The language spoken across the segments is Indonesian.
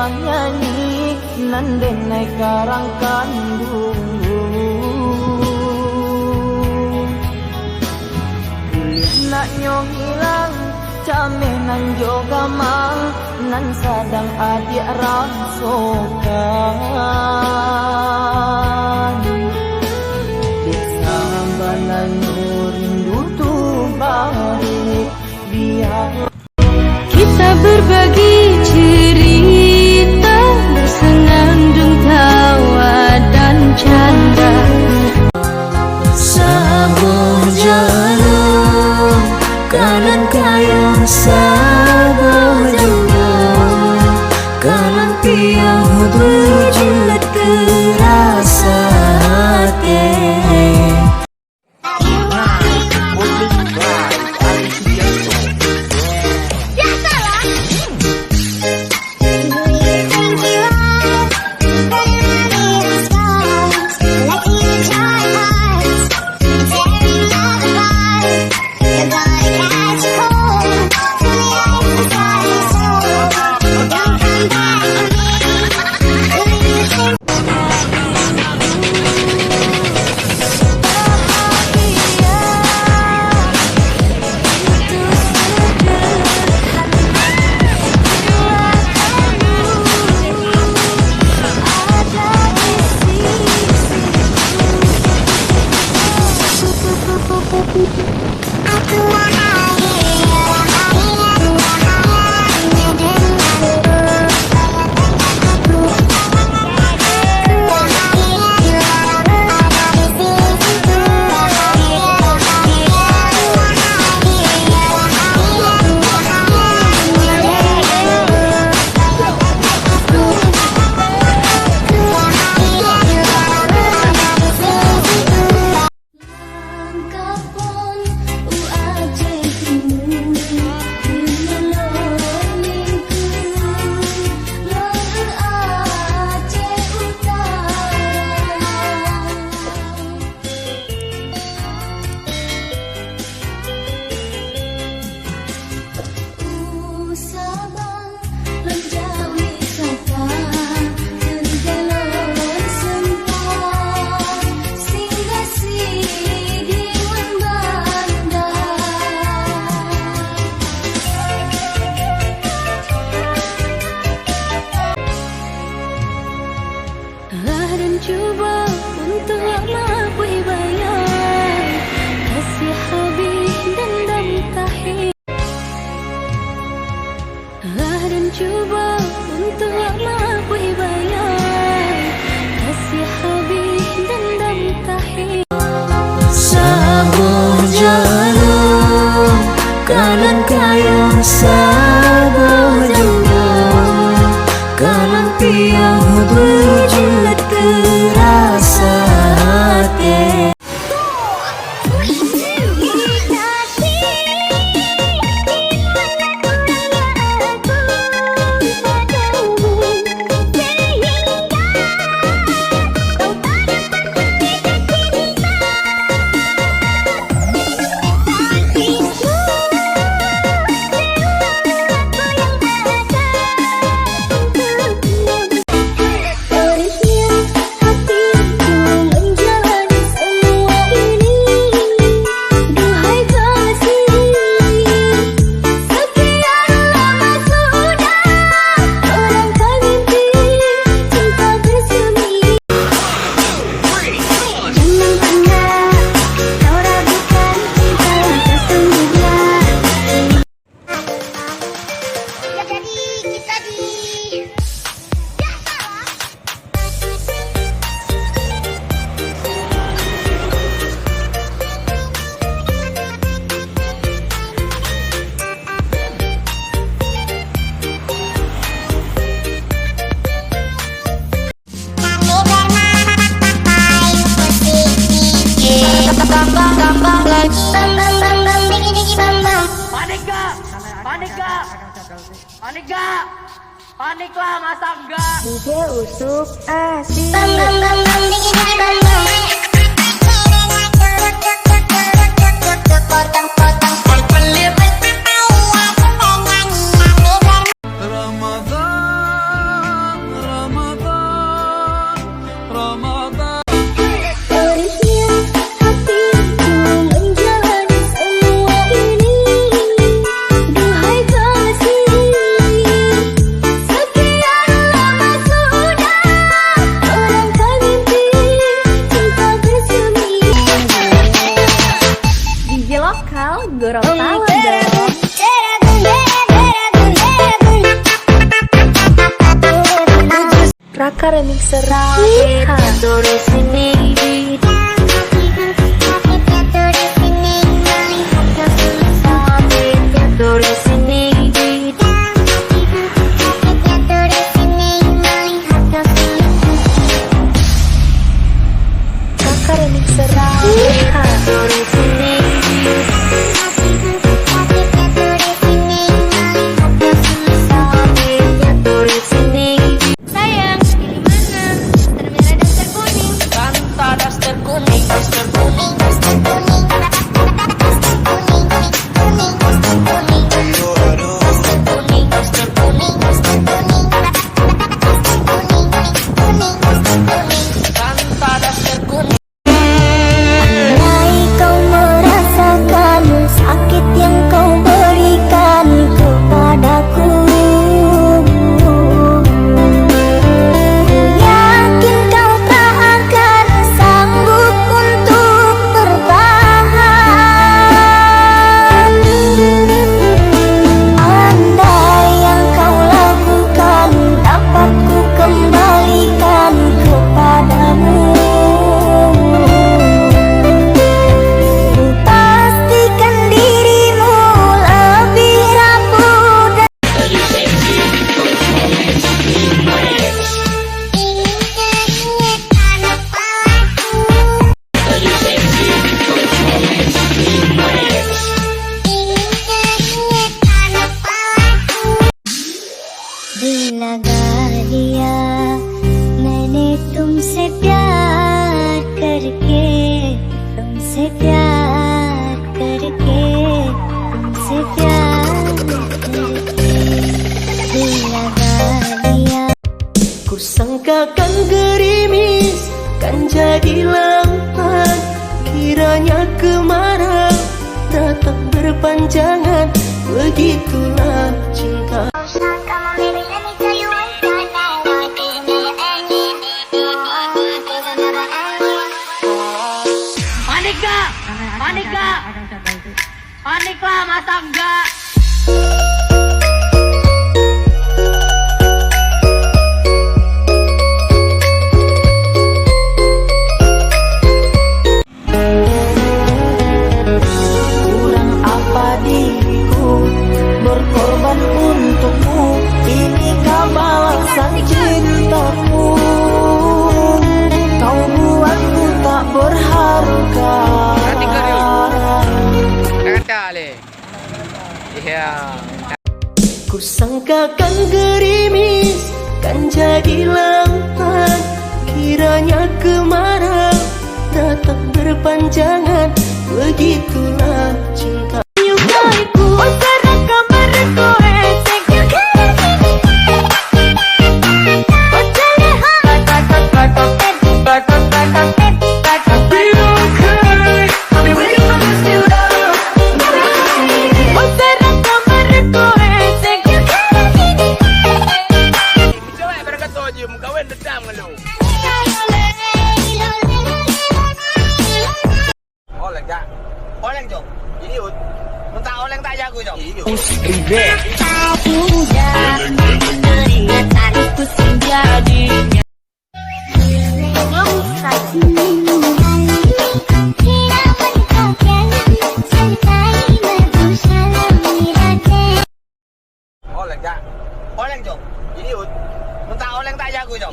buah nyanyi nan denai karang kandung nak nyong hilang cameh nan joga mang nan sadang adik rangsokan desa banan rindu tu balik biar kita berbagi cerita bersenandung tawa dan canda. Saboh jalur kanan kayang saboh juga kanan piang berwujud terasa hati. Coba untuk mengakui bayang kasih habis dendam kahir. Dan coba untuk mengakui bayang kasih habis dendam kahir. Saboh jalur kanan kayang saboh juga kanan piang berwujud terasa hati. Panik gak? Panik lah, masa enggak? DJ Usuk asik. Bang bang bang bang digi digi bang bang. Gorontalo dong. Raka Remixer. Dari sini dari sini Raka Remixer. dari sini dari sini Sayang, pilih mana? Daster merah, daster kuning. Kanta daster kuning, daster kuning, daster kuning. Kanta daster kuning. Andai kau merasakan sakit yang kau berikan kepadaku, yakin kau tak akan sanggup untuk bertahan. Andai yang kau lakukan dapat ku kembalikan kepadamu, pastikan dirimu lebih rapuh dan लगा दिया मैंने तुमसे प्यार करके, तुमसे प्यार करके, तुमसे प्यार करके दिल लगा दिया. Kusangkakan gerimis kan jadi lampan, kiranya kemarau datang berpanjangan, begitulah cinta. Panik gak? Panik gak? Panik lah, masa enggak? Kurang apa diriku berkorban untukmu, inikah balasan cintaku? Kau buatku tak berharga. Jangan kali. Iya. Kusangkakan gerimis kan jadi lampan, kiranya kemarau datang berpanjangan, begitulah cinta. Menyukaiku, sekarang kamarku esek. Coba berkat tujuh, kawin dendam lu. Oleng tak? Oleng jom. Ini ut. Mentah oleng tak jago jom. Keringatanku sejadinya. Oleng tak? Oleng jom. Ini ut. Mentah oleng tak jago jom.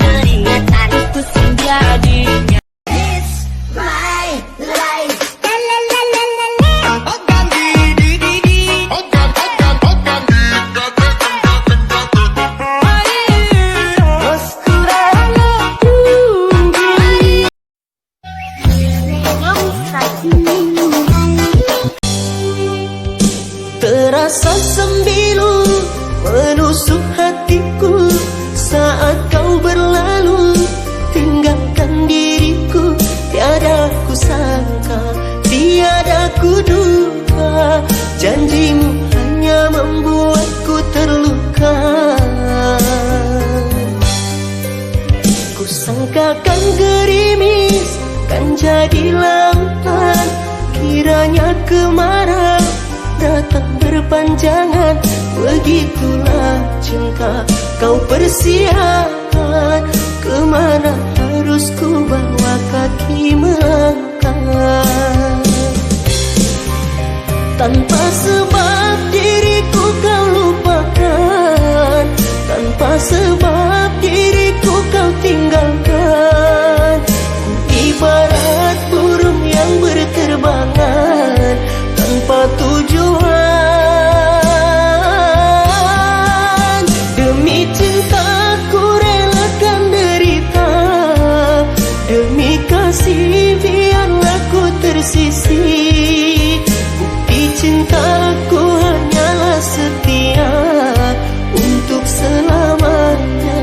Keringatanku sejadinya. Terasa sembilu menusuk hatiku saat kau berlalu, tinggalkan diriku. Tiada ku sangka, tiada ku duga, janjimu hanya membuatku terluka. Kusangkakan gerimis kan jadi langkan. Kiranya kemarau datang berpanjangan, begitulah cinta kau persiakan. Kemana harus ku bawa kaki melangkah? Tanpa sebab diriku kau lupakan, tanpa sebab diriku kau tinggalkan. Ku ibarat burung yang berterbangan tanpa tujuan. Demi cintaku relakan derita, demi kasih biarlah ku tersisih. Bukti cintaku hanyalah setia untuk selamanya.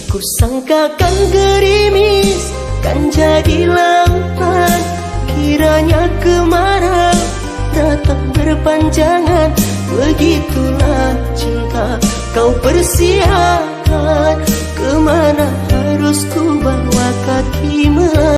Ku sangkakan gerimis kan jadi langkan. Kiranya kemarau datang berpanjangan, begitulah cinta kau persiakan. Kemana harus ku bawa kaki melangkah?